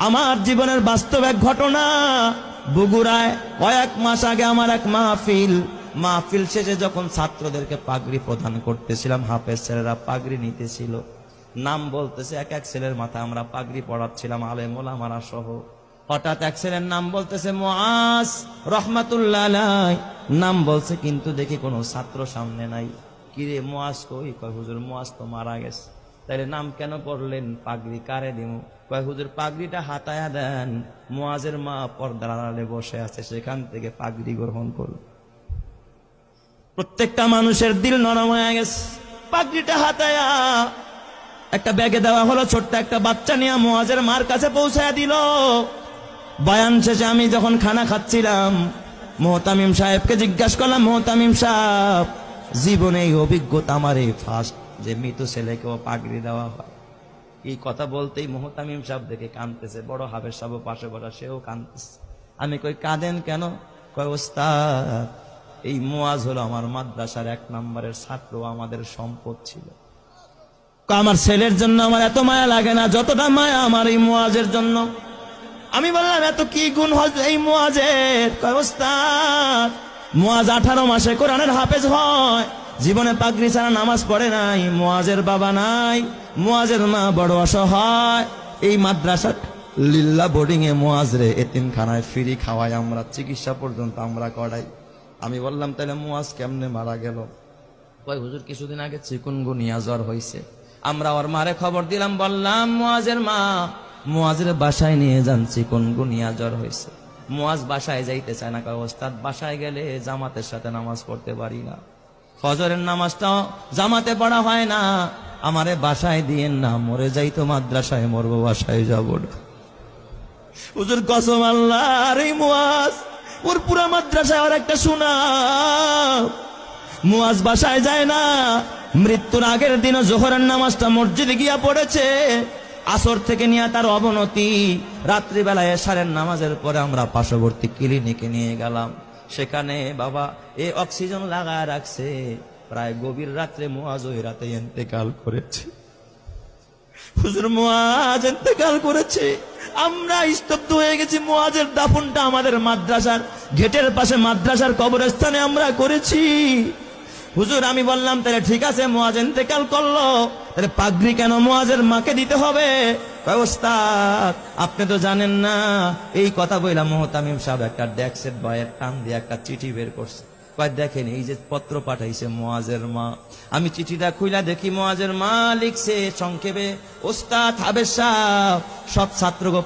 আমার জীবনের বাস্তব এক ঘটনা। বগুড়ায় কয়েক মাস আগে আমার এক মাহফিল শেষে যখন ছাত্রদেরকে পাগড়ি প্রদান করতেছিলাম, হাফেজ ছেলেরা পাগড়ি নিতেছিল, নাম বলতেছে এক এক ছেলের মাথায় আমরা পাগড়ি পড়াচ্ছিলাম, আলেম ওলামারা সহ। হঠাৎ এক ছেলের নাম বলতেছে মুআজ রহমাতুল্লাহ আলাইহি, নাম বলছে, কিন্তু দেখি কোনো ছাত্র সামনে নাই। কিরে মুআজ কই? কয় হুজুর মুআজ তো মারা গেছে। তাইলে নাম কেন পড়লেন? পাগড়ি কারে দিমু? কয় হুজুর পাগড়িটা হাতায়া দেন, মুআজের মা পর্দার আড়ালে বসে আছে, সেখান থেকে পাগড়ি গ্রহণ করুন। প্রত্যেকটা মানুষের দিল নরম হয়ে গেছে। পাগড়িটা হাতায়া একটা ব্যাগে দেওয়া হলো, ছোট্ট একটা বাচ্চা নিয়ে মুআজের মার কাছে পৌঁছায়া দিল। বয়ান শেষে আমি যখন খানা খাচ্ছিলাম, মোহতামিম সাহেবকে জিজ্ঞাসা করলাম, মোহতামিম সাহেব, জীবনে এই অভিজ্ঞতা আমার এই ফার্স্ট যে মৃত ছেলেকেও পাগড়ি দেওয়া হয়। এই কথা বলতেই মোহতামিম সাহেব দেখে কাঁদতেছে, বড় হাফেজ সাহেব পাশে বসা, সেও কাঁদতেছে। আমি কই কাঁদেন কেন? কয় ওস্তাদ, এই মুআজ হলো আমার মাদ্রাসার 1 নম্বরের ছাত্র, আমাদের সম্পদ ছিল। আমার ছেলের জন্য আমার এত মায়া লাগে না যতটা মায়া আমার এই মুআজের জন্য। আমি বললাম এত কি গুণ এই মুআজের? কয় ওস্তাদ, মুআজ 18 মাসে কোরআনের হাফেজ হয়, জীবনে পাগড়ি ছাড়া নামাজ পড়ে নাই, মুআজের বাবা নাই, মুআজের মা বড় অসহায়, এই মাদ্রাসা লিল্লা বোর্ডিং এ মুআজ রে এতিমখানায় ফ্রি খাওয়াই আমরা, চিকিৎসা পর্যন্ত আমরা করাই। আমি বললাম তাহলে মুআজ কেমনে মারা গেল? কয় হুজুর কিছুদিন আগে চিকুনগুনিয়া জ্বর হয়েছে, আমরা ওর মারে খবর দিলাম, বললাম মুআজের মা মুআজের বাসায় নিয়ে যান, চিকুনগুনিয়া জ্বর হয়েছে। মুআজ বাসায় যাইতে চায় না। কয় ওস্তাদ বাসায় গেলে জামাতের সাথে নামাজ পড়তে পারি না, ফজরের নামাজটাও জামাতে পড়া হয় না, আমারে বাসায় দিয়েন না, মরে যাই তো মাদ্রাসায় মরবো, বাসায় যাবো না। হুজুর কসম আল্লাহর, এই মুআজ ওর পুরা মাদ্রাসায় আর একটা সুনাম। মুআজ বাসায় যায় না, মৃত্যুর আগের দিন জোহরের নামাজটা মসজিদে গিয়া পড়েছে, আসর থেকে নিয়ে তার অবনতি, রাত্রিবেলায় এশারের নামাজের পরে আমরা পার্শ্ববর্তী ক্লিনিকে নিয়ে গেলাম, সেখানে বাবা অক্সিজেন লাগায় রাখছে। প্রায় গভীর রাত্রে মুআজ ওই রাতে ইন্তেকাল করেছে। হুজুর মুআজ ইন্তেকাল করেছে, আমরা স্তব্ধ হয়ে গেছি। মুআজের দাফনটা আমাদের মাদ্রাসার গেটের পাশে মাদ্রাসার কবরস্থানে আমরা করেছি। হুজুর আমি বললাম তাহলে ঠিক আছে, মুআজ ইন্তেকাল করলো, তাহলে পাগড়ি কেন মুআজের মাকে দিতে হবে? কয় ওস্তাদ আপনি তো জানেন না। এই কথা বললাম, মোহতামিম সাহেব একটা ডেস্কের বয়ের টান দিয়ে একটা চিঠি বের করছে। কয় দেখেন এই যে পত্র পাঠাইছে মুআজের মা। আমি চিঠিটা খুইলা দেখি মুআজের মা লিখছে সংক্ষেপে, ওস্তাদ হাফেজ সাহেব সব ছাত্রকে